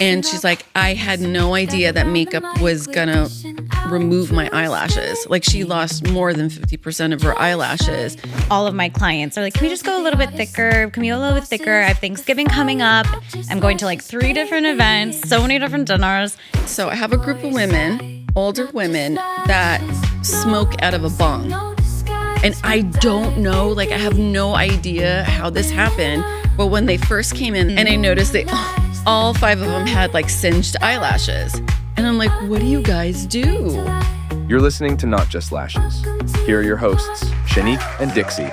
And she's like, I had no idea that makeup was gonna remove my eyelashes. Like, she lost more than 50% of her eyelashes. All of my clients are like, can we just go a little bit thicker? Can we go a little bit thicker? I have Thanksgiving coming up. I'm going to like 3 different events, so many different dinners. So I have a group of women, older women, that smoke out of a bong. And I don't know, like, I have no idea how this happened. But when they first came in, and I noticed they all 5 of them had like singed eyelashes. And I'm like, what do you guys do? You're listening to Not Just Lashes. Here are your hosts, Shannique and Dixie.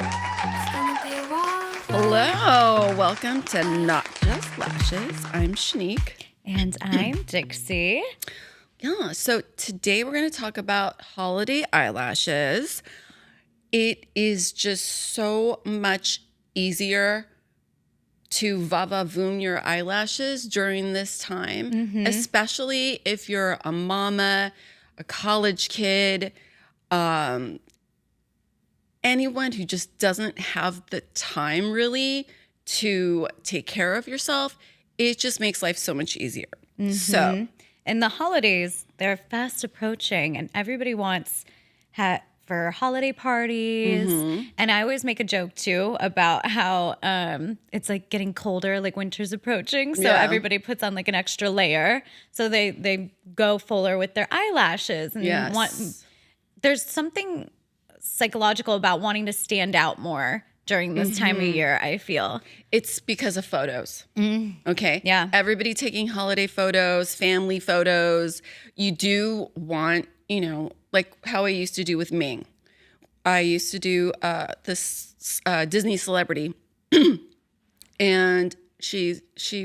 Hello, welcome to Not Just Lashes. I'm Shannique. And I'm Dixie. Yeah, so today we're going to talk about holiday eyelashes. It is just so much easier to va-va-voom your eyelashes during this time, especially if you're a mama, a college kid, anyone who just doesn't have the time really to take care of yourself. It just makes life so much easier. So, and the holidays, they're fast approaching, and everybody wants for holiday parties. And I always make a joke too about how it's like getting colder, like winter's approaching. So everybody puts on like an extra layer. So they go fuller with their eyelashes. And there's something psychological about wanting to stand out more during this time of year, I feel. It's because of photos. Okay? Yeah. Everybody taking holiday photos, family photos. You do want, like how I used to do with Ming. I used to do this Disney celebrity. And she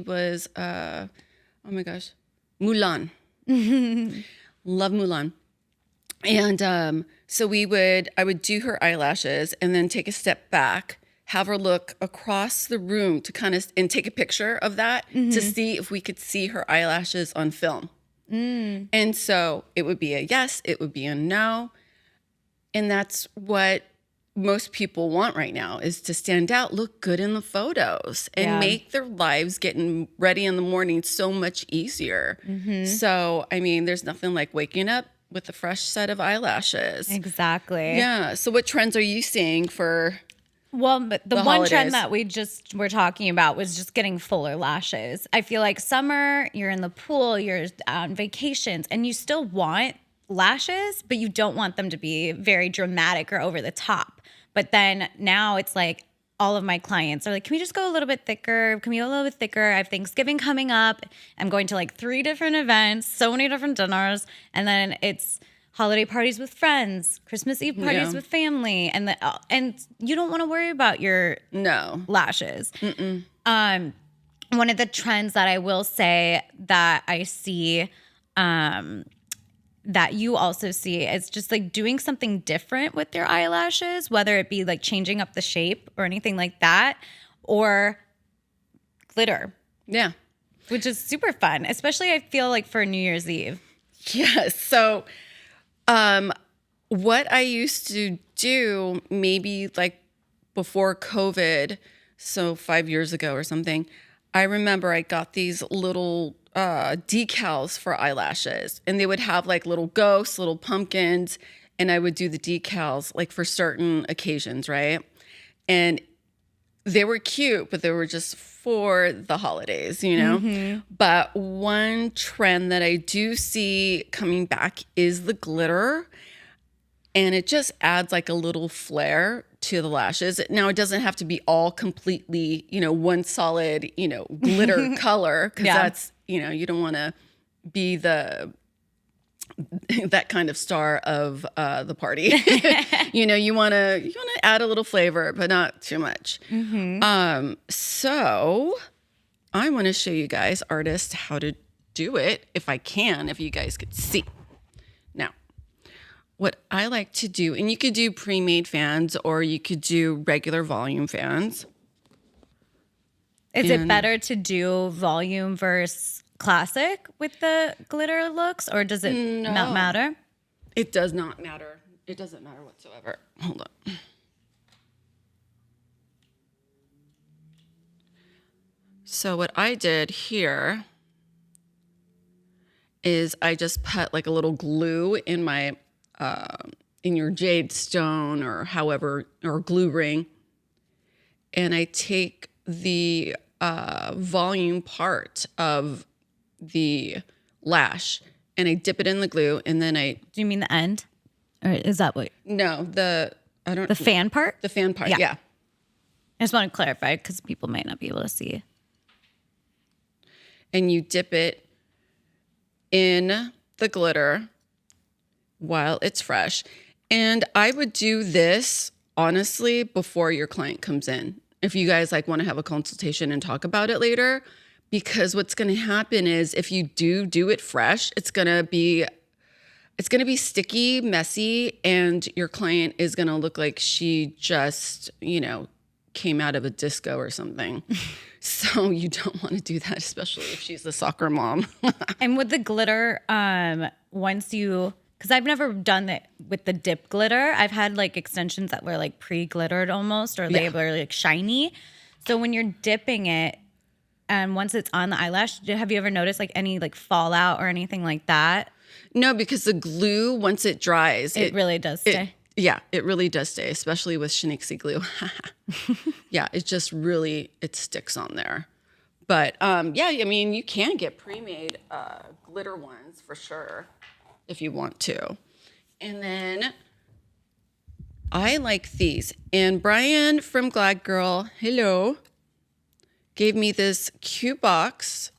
was, oh my gosh, Mulan. Love Mulan. And so I would do her eyelashes and then take a step back, have her look across the room and take a picture of that to see if we could see her eyelashes on film. And so it would be a yes, it would be a no. And that's what most people want right now, is to stand out, look good in the photos, and make their lives getting ready in the morning so much easier. So, I mean, there's nothing like waking up with a fresh set of eyelashes. Exactly. Yeah. So what trends are you seeing for... Well, but the one holidays? trend that we just were talking about was just getting fuller lashes. I feel like summer, you're in the pool, you're on vacations, and you still want lashes, but you don't want them to be very dramatic or over the top. But then now it's like all of my clients are like, can we just go a little bit thicker? Can we go a little bit thicker? I have Thanksgiving coming up. I'm going to like 3 different events, so many different dinners, and then it's holiday parties with friends, Christmas Eve parties with family, and you don't want to worry about your lashes. One of the trends that I will say that I see, that you also see, is just like doing something different with your eyelashes, whether it be like changing up the shape or anything like that, or glitter. Yeah, which is super fun, especially I feel like for New Year's Eve. Yes. So. What I used to do, maybe like before COVID, so 5 years ago or something, I remember I got these little decals for eyelashes, and they would have like little ghosts, little pumpkins, and I would do the decals like for certain occasions, right? And they were cute, but they were just for the holidays, But one trend that I do see coming back is the glitter. And it just adds like a little flair to the lashes. Now, it doesn't have to be all completely, one solid, glitter color. Because that's, you don't want to be that kind of star of the party. You want to add a little flavor, but not too much. So I want to show you guys, artists, how to do it if you guys could see. Now, what I like to do, and you could do pre-made fans or you could do regular volume fans. Is it better to do volume versus classic with the glitter looks, or does it not matter? It does not matter. It doesn't matter whatsoever. Hold on. So what I did here is I just put like a little glue in my in your jade stone or however, or glue ring, and I take the volume part of the lash and I dip it in the glue, and then I Do you mean the end? Or is that what? no the I don't The fan part? the fan part, Yeah. yeah. I just want to clarify because people might not be able to see. And you dip it in the glitter while it's fresh. And I would do this honestly before your client comes in. If you guys like want to have a consultation and talk about it later, because what's going to happen is if you do it fresh, it's going to be sticky, messy, and your client is going to look like she just, came out of a disco or something. So you don't want to do that, especially if she's the soccer mom. And with the glitter, because I've never done it with the dip glitter. I've had like extensions that were like pre-glittered almost, or they were like shiny. So when you're dipping it, and once it's on the eyelash, have you ever noticed like any like fallout or anything like that? No, because the glue, once it dries, It really does stay. It really does stay, especially with Shannique glue. Yeah, it just really, it sticks on there. But you can get pre-made glitter ones for sure if you want to. And then I like these. And Brian from Glad Girl, hello, gave me this cute box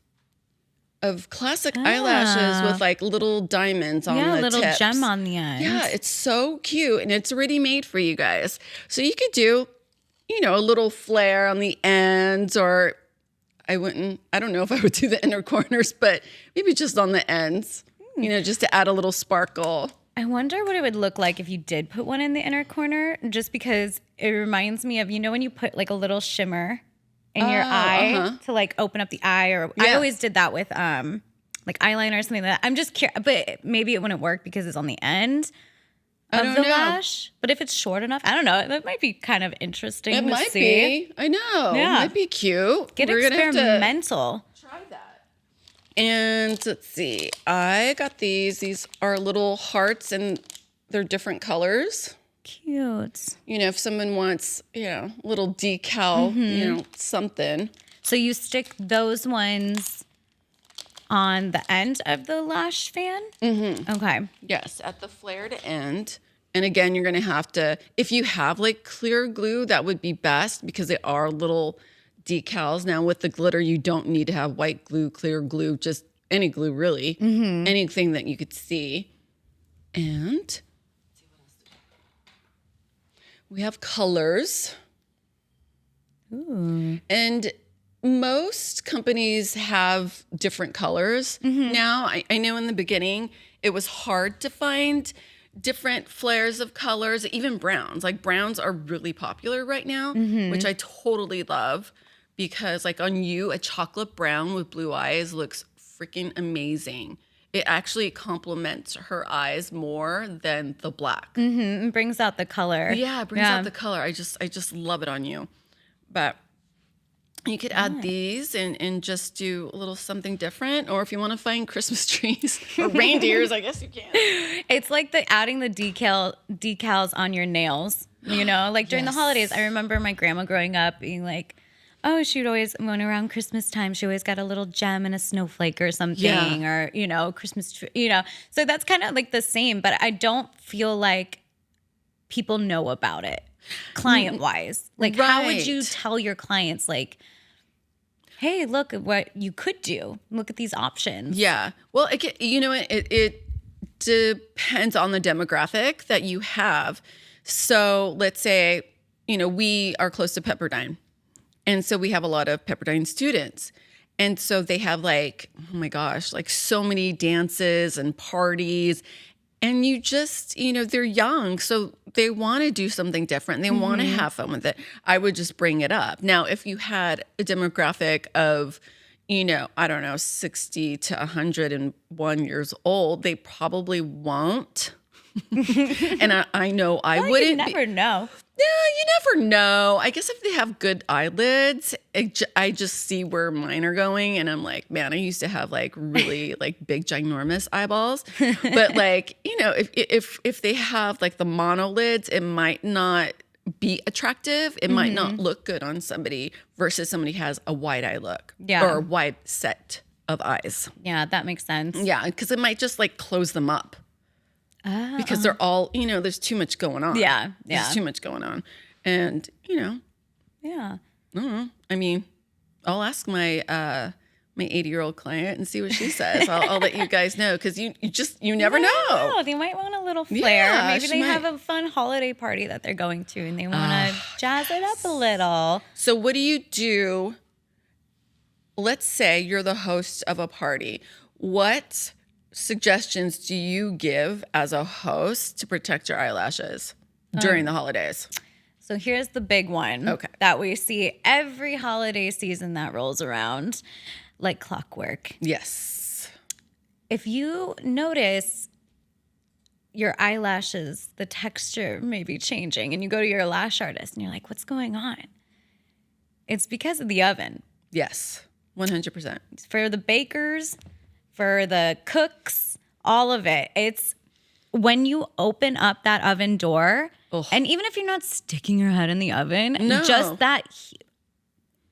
of classic eyelashes with like little diamonds on the Yeah, a little tips. gem on the end. Yeah, it's so cute, and it's already made for you guys. So you could do, a little flare on the ends, or I don't know if I would do the inner corners, but maybe just on the ends, just to add a little sparkle. I wonder what it would look like if you did put one in the inner corner, just because it reminds me of, when you put like a little shimmer in your eye to like open up the eye, or I always did that with like eyeliner or something like that. I'm just curious, but maybe it wouldn't work because it's on the end of the lash. But if it's short enough, I don't know. That might be kind of interesting to see. It might be. I know. Yeah. It might be cute. Get experimental. Try that. And let's see. I got these. These are little hearts, and they're different colors. Cute. If someone wants, little decal, something. So you stick those ones on the end of the lash fan? Mm-hmm. Okay. Yes, at the flared end. And again, you're going to have to, if you have like clear glue, that would be best because they are little decals. Now with the glitter, you don't need to have white glue, clear glue, just any glue really. Mm-hmm. Anything that you could see. And we have colors. Ooh. And most companies have different colors now. I know in the beginning it was hard to find different flares of colors, even browns. Like browns are really popular right now, which I totally love because like on you, a chocolate brown with blue eyes looks freaking amazing. It actually complements her eyes more than the black. Mm-hmm. It brings out the color. Yeah, it brings out the color. I just love it on you. But you could add these and just do a little something different. Or if you want to find Christmas trees or reindeers, I guess you can. It's like adding the decals on your nails, like during the holidays. I remember my grandma growing up being like, oh, she'd always, when around Christmas time, she always got a little gem and a snowflake or something, or, Christmas tree, So that's kind of like the same, but I don't feel like people know about it client-wise. Like, how would you tell your clients, like, hey, look at what you could do. Look at these options. Yeah. Well, it depends on the demographic that you have. So let's say, we are close to Pepperdine. And so we have a lot of Pepperdine students. And so they have like, oh my gosh, like so many dances and parties. And you just, they're young. So they want to do something different. They want to have fun with it. I would just bring it up. Now, if you had a demographic of, 60 to 101 years old, they probably won't And I know I Well, wouldn't you never know. Yeah, you never know. I guess if they have good eyelids, I just see where mine are going, and I'm like, man, I used to have like really like big ginormous eyeballs, but like if they have like the monolids, it might not be attractive. It might not look good on somebody versus somebody who has a wide eye look or a wide set of eyes. Yeah, that makes sense. Yeah, because it might just like close them up. Because they're all, there's too much going on. Yeah. There's too much going on. And, Yeah. I don't know. I mean, I'll ask my 80-year-old client and see what she says. I'll let you guys know because you never know. Oh, they might want a little flair. Yeah, Maybe she they might. have a fun holiday party that they're going to and they want to jazz it up a little. So what do you do? Let's say you're the host of a party. What suggestions do you give as a host to protect your eyelashes during the holidays? So here's the big one that we see every holiday season that rolls around like clockwork. Yes. If you notice your eyelashes, the texture may be changing, and you go to your lash artist and you're like, what's going on? It's because of the oven. Yes. 100%. For the bakers, for the cooks, all of it. It's when you open up that oven door, and even if you're not sticking your head in the oven, just that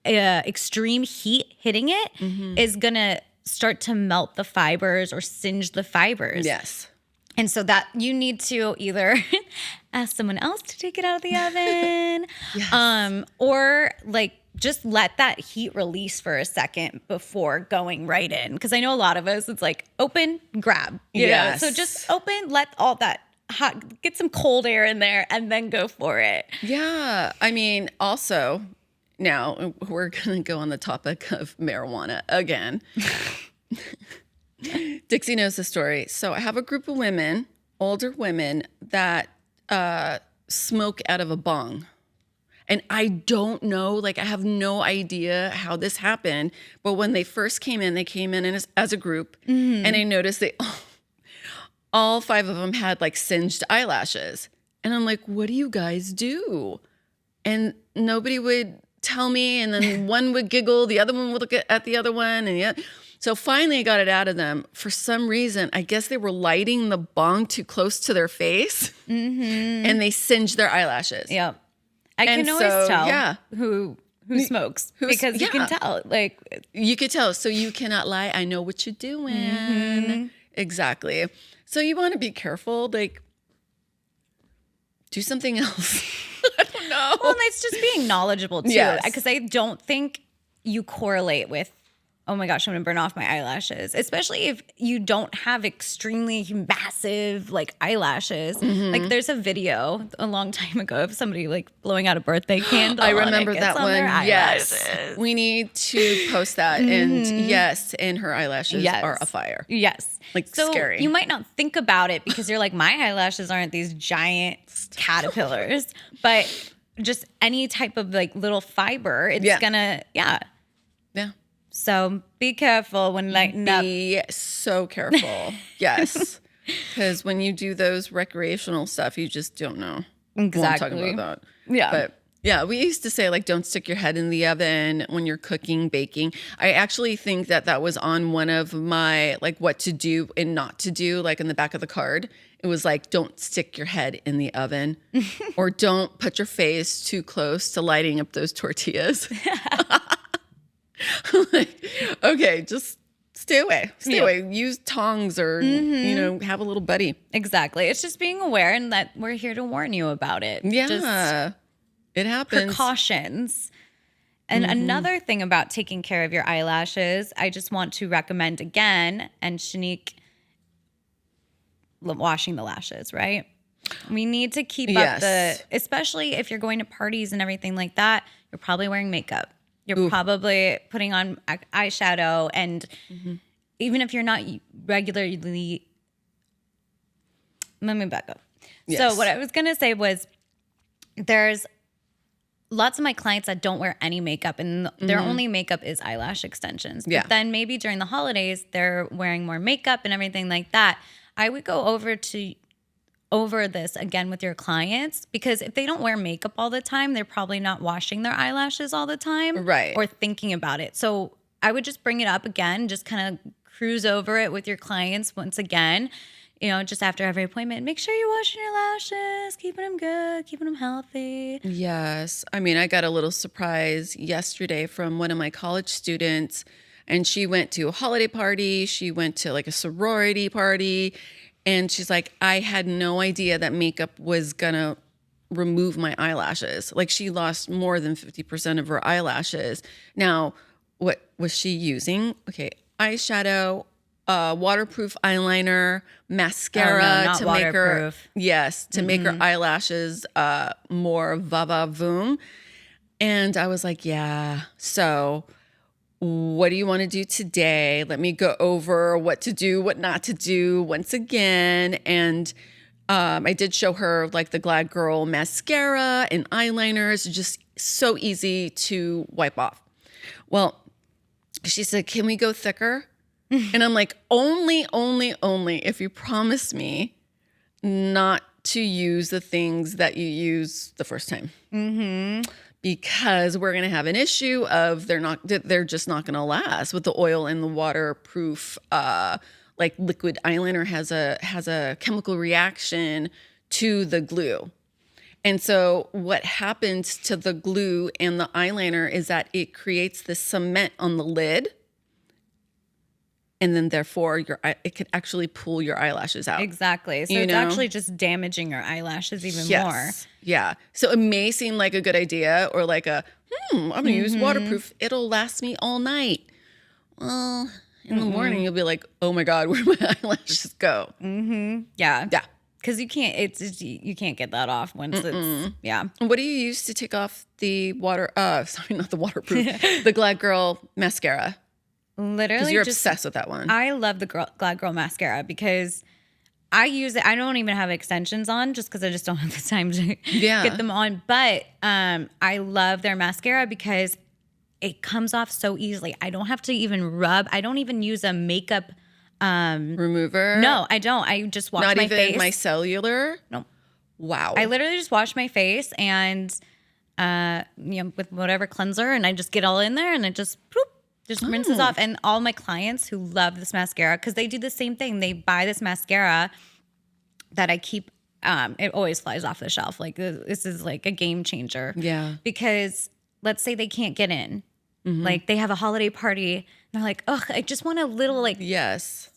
extreme heat hitting it is going to start to melt the fibers or singe the fibers. Yes. And so that you need to either ask someone else to take it out of the oven, or like just let that heat release for a second before going right in. Because I know a lot of us, it's like open, grab. You know? So just open, let all that hot, get some cold air in there, and then go for it. Yeah. I mean, also, now we're going to go on the topic of marijuana again. Dixie knows the story. So I have a group of women, older women, that smoke out of a bong. And I don't know, like I have no idea how this happened. But when they first came in, they came in as a group. And I noticed all 5 of them had like singed eyelashes. And I'm like, what do you guys do? And nobody would tell me. And then one would giggle, the other one would look at the other one. And so finally I got it out of them. For some reason, I guess they were lighting the bong too close to their face. And they singed their eyelashes. Yep. I can always tell who smokes because you can tell. Like you could tell. So you cannot lie. I know what you're doing. Exactly. So you want to be careful. Like do something else. I don't know. Well, and it's just being knowledgeable too. Yes. Because I don't think you correlate with, oh my gosh, I'm going to burn off my eyelashes. Especially if you don't have extremely massive like eyelashes. Like there's a video a long time ago of somebody like blowing out a birthday candle. I remember that one. Yes. Eyelashes. We need to post that. And yes, and her eyelashes are afire. Yes. Like so scary. You might not think about it because you're like, my eyelashes aren't these giant caterpillars, but just any type of like little fiber, it's gonna, Yeah. So be careful when lighting up. Be so careful. Yes. Because when you do those recreational stuff, you just don't know. Exactly. Well, I'm talking about that. Yeah. But yeah, we used to say like, don't stick your head in the oven when you're cooking, baking. I actually think that was on one of my like what to do and not to do, like in the back of the card. It was like, don't stick your head in the oven or don't put your face too close to lighting up those tortillas. Like, okay, just stay away. Stay away. Use tongs or, have a little buddy. Exactly. It's just being aware and that we're here to warn you about it. Yeah, just it happens. Precautions. And another thing about taking care of your eyelashes, I just want to recommend again, and Shannique, washing the lashes, right? We need to keep up especially if you're going to parties and everything like that, you're probably wearing makeup. You're probably putting on eyeshadow. And even if you're not regularly, let me back up. Yes. So what I was going to say was there's lots of my clients that don't wear any makeup and their only makeup is eyelash extensions. But then maybe during the holidays, they're wearing more makeup and everything like that. I would go over to over this again with your clients, because if they don't wear makeup all the time, they're probably not washing their eyelashes all the time, Right. or thinking about it. So I would just bring it up again, just kind of cruise over it with your clients once again, just after every appointment. Make sure you're washing your lashes, keeping them good, keeping them healthy. Yes. I mean, I got a little surprise yesterday from one of my college students, and she went to a holiday party. She went to like a sorority party, and she's like, I had no idea that makeup was gonna remove my eyelashes. Like, she lost more than 50% of her eyelashes. Now, what was she using? Okay, eyeshadow, waterproof eyeliner, mascara not to waterproof. make her eyelashes more va voom. And I was like, yeah. So what do you want to do today? Let me go over what to do, what not to do once again. And I did show her like the Glad Girl mascara and eyeliners, just so easy to wipe off. Well, she said, can we go thicker? And I'm like, only if you promise me not to use the things that you use the first time. Mm-hmm. Because we're going to have an issue of they're just not going to last with the oil and the waterproof, like liquid eyeliner has a chemical reaction to the glue. And so what happens to the glue and the eyeliner is that it creates this cement on the lid. And then therefore it could actually pull your eyelashes out. Exactly. So it's actually just damaging your eyelashes even more. Yeah. So it may seem like a good idea, or like I'm going to use waterproof. It'll last me all night. Well, in the morning, you'll be like, oh my God, where'd my eyelashes go? Yeah. Yeah. Because you can't get that off once it's, yeah. And what do you use to take off the not the waterproof, the Glad Girl mascara? Literally, because you're obsessed with that one. I love the Glad Girl mascara because I use it. I don't even have extensions on just because I just don't have the time to get them on. But I love their mascara because it comes off so easily. I don't have to even rub. I don't even use a makeup remover. No, I don't. I just wash Not my even face. micellar. No. Wow. I literally just wash my face and with whatever cleanser, and I just get all in there, and it just rinses off. And all my clients who love this mascara, because they do the same thing. They buy this mascara that I keep. It always flies off the shelf. Like, this is like a game changer. Yeah. Because let's say they can't get in. Like, they have a holiday party, and they're like, ugh, I just want a little, like... Yes.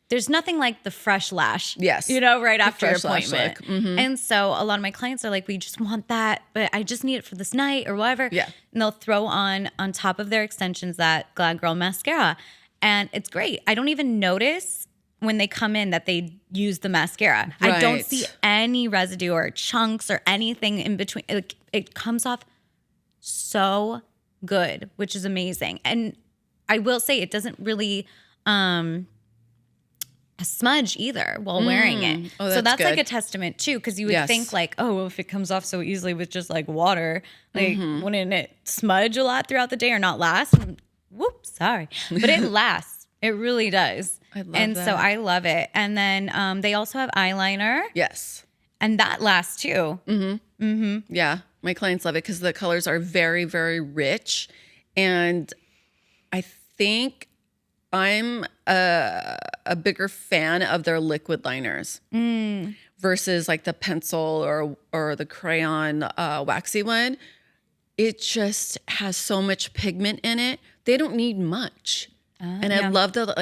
There's nothing like the fresh lash. Yes. Right after your fresh appointment. look. And so a lot of my clients are like, we just want that, but I just need it for this night or whatever. Yeah. And they'll throw on top of their extensions that Glad Girl mascara. And it's great. I don't even notice when they come in that they use the mascara. Right. I don't see any residue or chunks or anything in between. It comes off so good, which is amazing. And I will say it doesn't really smudge either while wearing it. Oh, so that's good. like a testament too, because you would think like, oh, well, if it comes off so easily with just like water, like wouldn't it smudge a lot throughout the day or not last? Whoops, sorry. But it lasts. It really does. I love that. So I love it. And then they also have eyeliner. Yes. And that lasts too. Yeah. My clients love it because the colors are very, very rich. And I think I'm a bigger fan of their liquid liners versus like the pencil or the crayon waxy one. It just has so much pigment in it. They don't need much. And I love the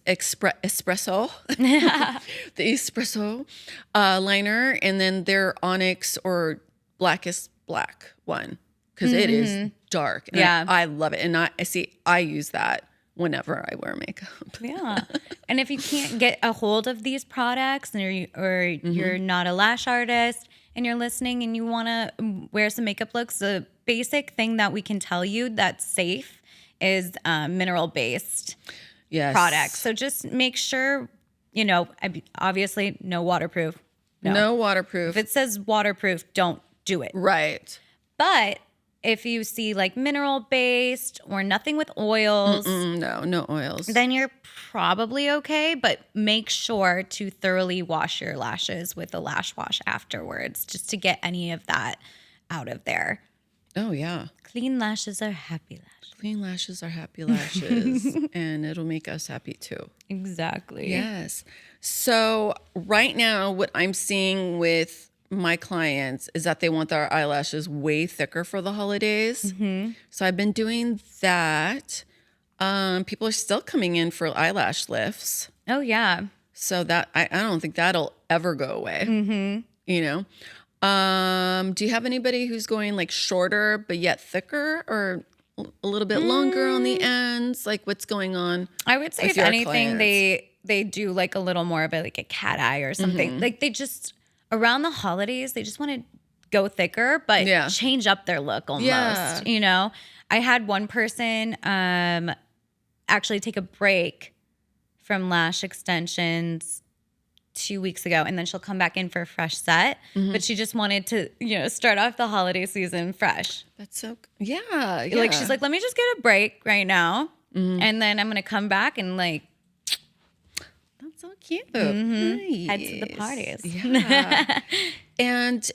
espresso, the espresso liner, and then their onyx or blackest black one because it is dark. And I love it, and I use that whenever I wear makeup. Yeah. And if you can't get a hold of these products or you're not a lash artist and you're listening and you want to wear some makeup looks, the basic thing that we can tell you that's safe is mineral-based products. So just make sure, obviously no waterproof. No waterproof. If it says waterproof, don't do it. Right. But if you see like mineral based or nothing with oils, No oils. then you're probably okay. But make sure to thoroughly wash your lashes with a lash wash afterwards, just to get any of that out of there. Oh, yeah. Clean lashes are happy lashes. Clean lashes are happy lashes, and it'll make us happy too. Exactly. Yes. So right now, what I'm seeing with my clients is that they want their eyelashes way thicker for the holidays. So I've been doing that. People are still coming in for eyelash lifts. Oh, yeah. So that I don't think that'll ever go away. You know? Do you have anybody who's going like shorter but yet thicker, or a little bit longer on the ends? Like, what's going on? I would say with if your anything, clients? they do like a little more of a, like a cat eye or something. Like they just, around the holidays, they just want to go thicker, but change up their look almost, you know? I had one person actually take a break from lash extensions 2 weeks ago, and then she'll come back in for a fresh set. But she just wanted to, you know, start off the holiday season fresh. That's so yeah. Like she's like, let me just get a break right now, and then I'm gonna come back and like. That's so cute. Nice. Head to the parties. Yeah. And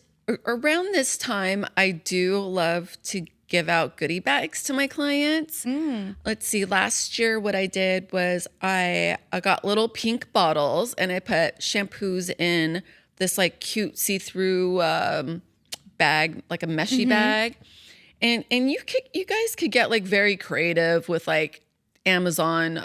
around this time, I do love to give out goodie bags to my clients. Let's see. Last year, what I did was I got little pink bottles, and I put shampoos in this like cute see-through bag, like a meshy bag. And you guys could get like very creative with like Amazon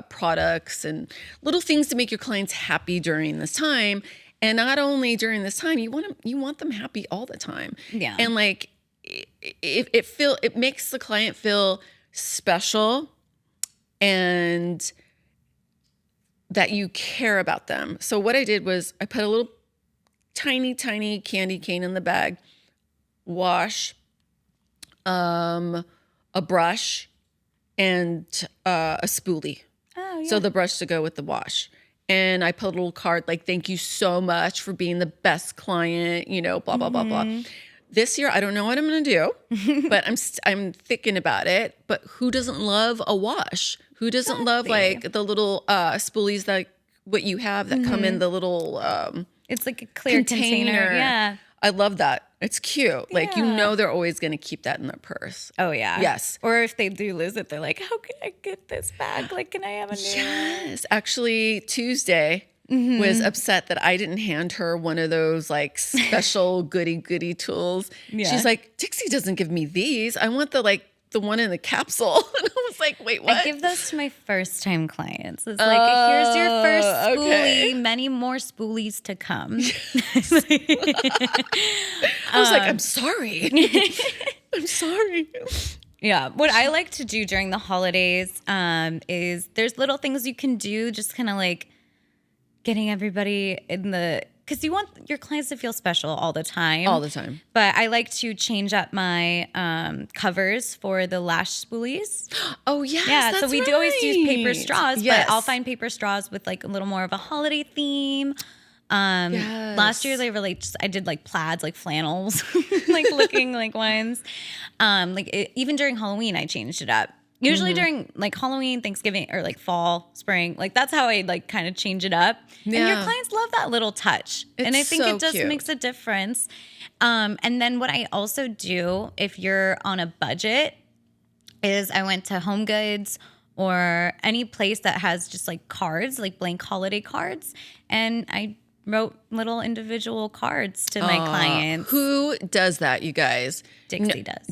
products and little things to make your clients happy during this time. And not only during this time, you want them happy all the time. Yeah. And like it makes the client feel special and that you care about them. So what I did was I put a little tiny candy cane in the bag, wash, a brush, and a spoolie. Oh, yeah. So the brush to go with the wash. And I put a little card like, thank you so much for being the best client, you know, blah, blah, blah, blah. This year, I don't know what I'm going to do, but I'm thinking about it. But who doesn't love a wash? Who doesn't love like the little spoolies that what you have that come in the little it's like a clear container. Yeah. I love that. It's cute. Like, you know, they're always going to keep that in their purse. Oh, yeah. Yes. Or if they do lose it, they're like, how can I get this back? Like, can I have a new one? Yes. Actually, Tuesday was upset that I didn't hand her one of those like special goody tools. Yeah. She's like, Dixie doesn't give me these. I want the one in the capsule. And I was like, wait, what? I give those to my first time clients. It's like, here's your first spoolie, many more spoolies to come. I was like, I'm sorry. I'm sorry. Yeah. What I like to do during the holidays is there's little things you can do, just kind of like getting everybody in the, because you want your clients to feel special all the time. All the time. But I like to change up my covers for the lash spoolies. Oh, yes. Yeah, that's so we right. do always use paper straws, Yes. but I'll find paper straws with like a little more of a holiday theme. Yes. Last year they were like, I did like plaids, like flannels, like looking like ones. Even during Halloween, I changed it up. Usually during like Halloween, Thanksgiving, or like fall, spring, like that's how I like kind of change it up. Yeah. And your clients love that little touch. And I It's think so it just cute. makes a difference. And then what I also do if you're on a budget is I went to Home Goods or any place that has just like cards, like blank holiday cards. And I wrote little individual cards to my clients. Who does that, you guys? Dixie does.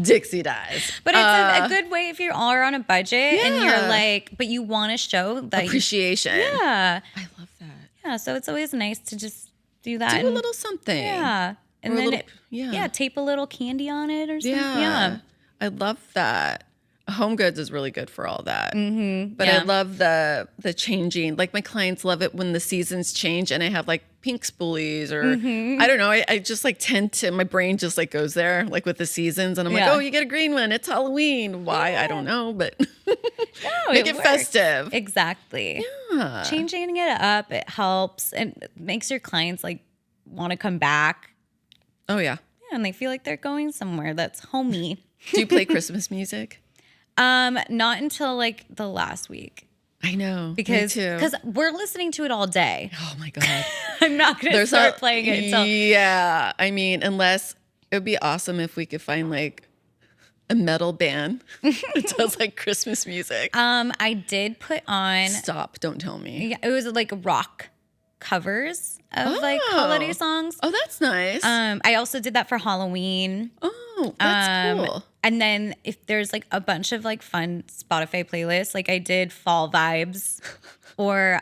Dixie does. But it's a good way if you are on a budget and you're like, but you want to show that Appreciation. Yeah. I love that. Yeah. So it's always nice to just do that. Do a little something. Yeah. And Or a then little- tape a little candy on it or something. Yeah. Yeah. I love that. Home Goods is really good for all that. But yeah. I love the changing. Like my clients love it when the seasons change and I have like pink spoolies or I don't know. I just like tend to, my brain just like goes there like with the seasons and I'm like, Yeah. oh, you get a green one. It's Halloween. Why? I don't know, but No, make it works. festive. Exactly. Yeah. Changing it up, it helps and it makes your clients like want to come back. Oh yeah. and they feel like they're going somewhere that's homey. Do you play Christmas music? Not until like the last week. I know. Because me too. we're listening to it all day. Oh my God. I'm not going to start playing it until. Yeah. I mean, unless it would be awesome if we could find like a metal band that does like Christmas music. I did put on. Stop. Don't tell me. Yeah, it was like rock covers of like holiday songs. Oh, that's nice. I also did that for Halloween. Oh, that's cool. And then if there's like a bunch of like fun Spotify playlists, like I did Fall Vibes, or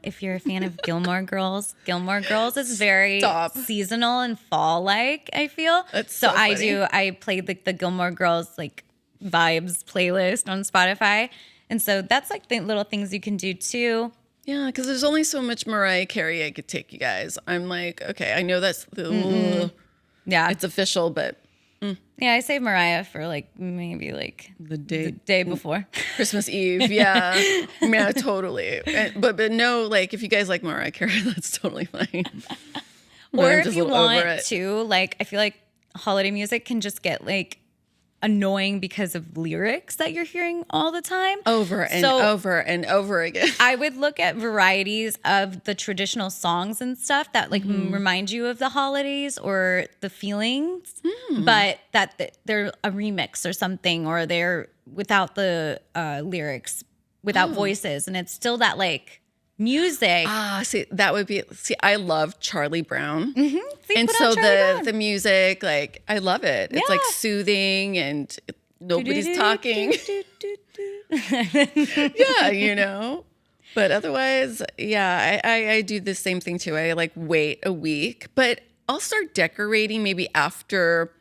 if you're a fan of Gilmore Girls is very seasonal and fall like, I feel. That's so funny. I played like the Gilmore Girls like vibes playlist on Spotify. And so that's like the little things you can do too. Yeah, because there's only so much Mariah Carey I could take, you guys. I'm like, okay, I know that's Yeah, it's official, but yeah, I saved Mariah for like maybe like the day before Christmas Eve. Yeah, yeah, totally. But no, like if you guys like Mariah Carey, that's totally fine. Or if you want to, like, I feel like holiday music can just get like annoying because of lyrics that you're hearing all the time. Over and over and over again. I would look at varieties of the traditional songs and stuff that like remind you of the holidays or the feelings, but that they're a remix or something, or they're without the lyrics, without voices, and it's still that like music. See, that would be. See, I love Charlie Brown, See, and put so on Charlie Brown. the music, like I love it. It's like soothing, and nobody's talking. Yeah, you know. But otherwise, yeah, I do the same thing too. I like wait a week, but I'll start decorating maybe after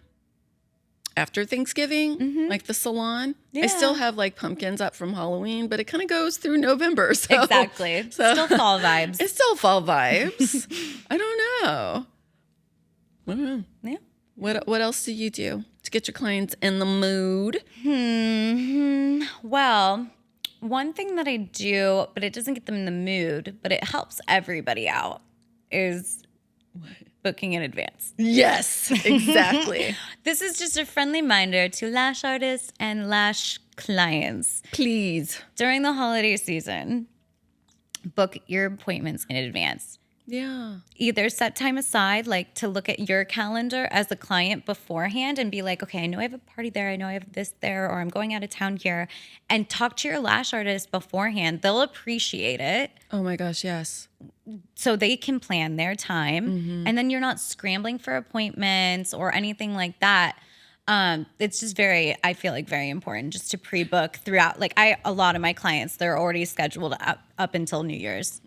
Thanksgiving, like the Salon. Yeah. I still have like pumpkins up from Halloween, but it kind of goes through November. So, Exactly. Still fall vibes. It's still fall vibes. I don't know. Yeah. What else do you do to get your clients in the mood? Well, one thing that I do, but it doesn't get them in the mood, but it helps everybody out, is booking in advance. Yes, exactly. This is just a friendly reminder to lash artists and lash clients. Please. During the holiday season, book your appointments in advance. Yeah. Either set time aside, like to look at your calendar as a client beforehand and be like, okay, I know I have a party there. I know I have this there, or I'm going out of town here. And talk to your lash artist beforehand. They'll appreciate it. Oh my gosh, yes. So they can plan their time. And then you're not scrambling for appointments or anything like that. It's just I feel like very important just to pre-book throughout. Like a lot of my clients, they're already scheduled up until New Year's.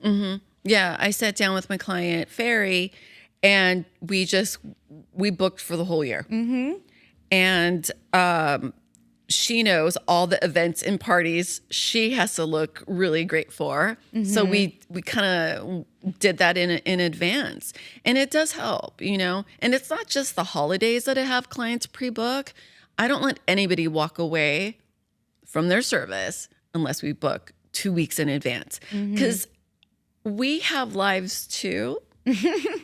Yeah, I sat down with my client, Ferry, and we booked for the whole year. And she knows all the events and parties she has to look really great for. So we kind of did that in advance. And it does help, you know. And it's not just the holidays that I have clients pre-book. I don't let anybody walk away from their service unless we book 2 weeks in advance. Because we have lives too.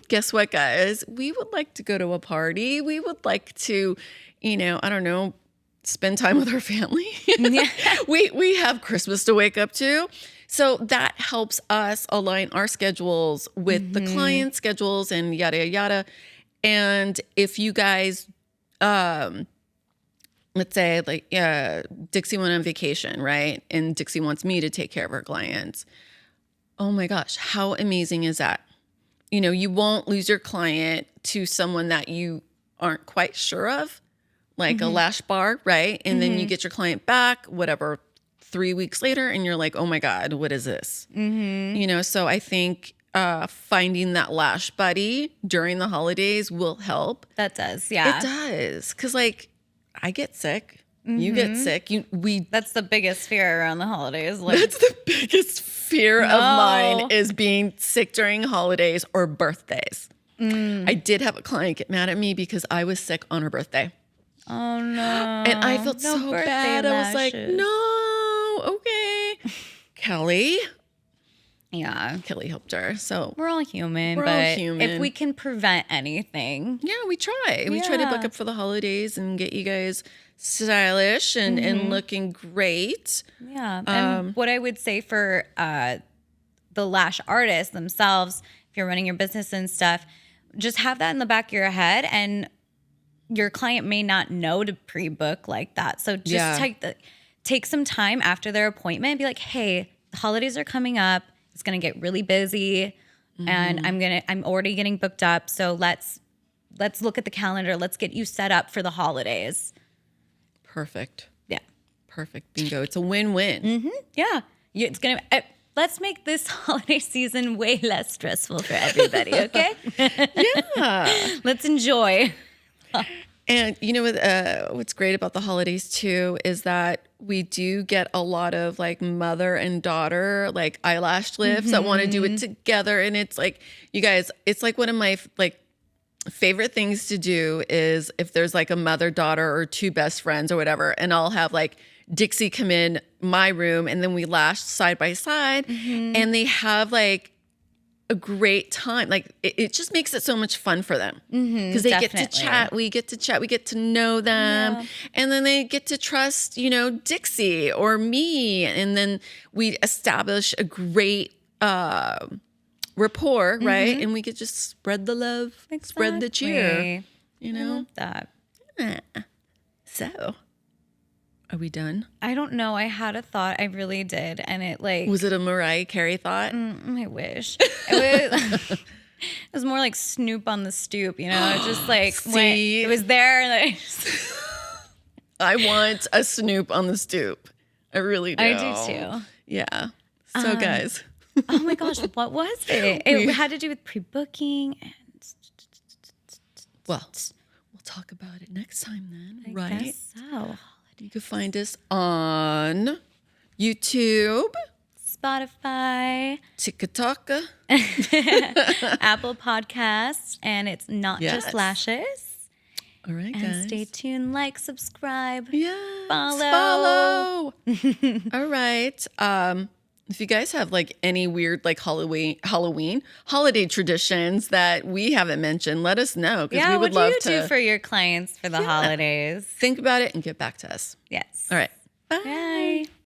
Guess what, guys? We would like to go to a party. We would like to, you know, I don't know, spend time with our family. We have Christmas to wake up to. So that helps us align our schedules with the client schedules and yada, yada, yada. And if you guys, let's say like Dixie went on vacation, right? And Dixie wants me to take care of her clients. Oh my gosh, how amazing is that? You know, you won't lose your client to someone that you aren't quite sure of, like a lash bar, right? And then you get your client back, whatever, 3 weeks later, and you're like, oh my God, what is this? You know, so I think finding that lash buddy during the holidays will help. That does, yeah. It does. Because like, I get sick. You get sick. That's the biggest fear around the holidays. Like, that's the biggest fear of mine is being sick during holidays or birthdays. I did have a client get mad at me because I was sick on her birthday. Oh no. And I felt so bad. Lashes. I was like, no, okay. Kelly, Yeah. Kelly helped her. So We're all human, We're all but human. if we can prevent anything. yeah, we try. We try to book up for the holidays and get you guys stylish and looking great. Yeah. And what I would say for the lash artists themselves, if you're running your business and stuff, just have that in the back of your head, and your client may not know to pre-book like that. So just take some time after their appointment and be like, hey, the holidays are coming up. It's going to get really busy and I'm already getting booked up. So let's look at the calendar. Let's get you set up for the holidays. Perfect. Yeah. Perfect. Bingo. It's a win-win. Yeah. It's going to, let's make this holiday season way less stressful for everybody. Okay. Yeah. Let's enjoy. And you know what's great about the holidays too is that we do get a lot of like mother and daughter like eyelash lifts that want to do it together, and it's like, you guys, it's like one of my like favorite things to do is if there's like a mother daughter or two best friends or whatever, and I'll have like Dixie come in my room and then we lash side by side, and they have like a great time. Like it just makes it so much fun for them because they get to chat. We get to know them, and then they get to trust, Dixie or me. And then we establish a great rapport, right? And we could just spread the love, spread the cheer, I love that. Yeah. So are we done? I don't know. I had a thought. I really did. And it like... Was it a Mariah Carey thought? I wish. It was more like Snoop on the stoop, It's just like... See? It was there. And I want a Snoop on the stoop. I really do. I do too. Yeah. So guys. Oh my gosh, what was it? It had to do with pre-booking and... Well, we'll talk about it next time then, I right? guess so. You can find us on YouTube, Spotify, TikTok, Apple Podcasts, and it's not just lashes. All right, and guys. stay tuned, like, subscribe, follow. All right. If you guys have like any weird like Halloween holiday traditions that we haven't mentioned, let us know because we would love to. What do you do for your clients for the holidays? Think about it and get back to us. Yes. All right. Bye. Bye.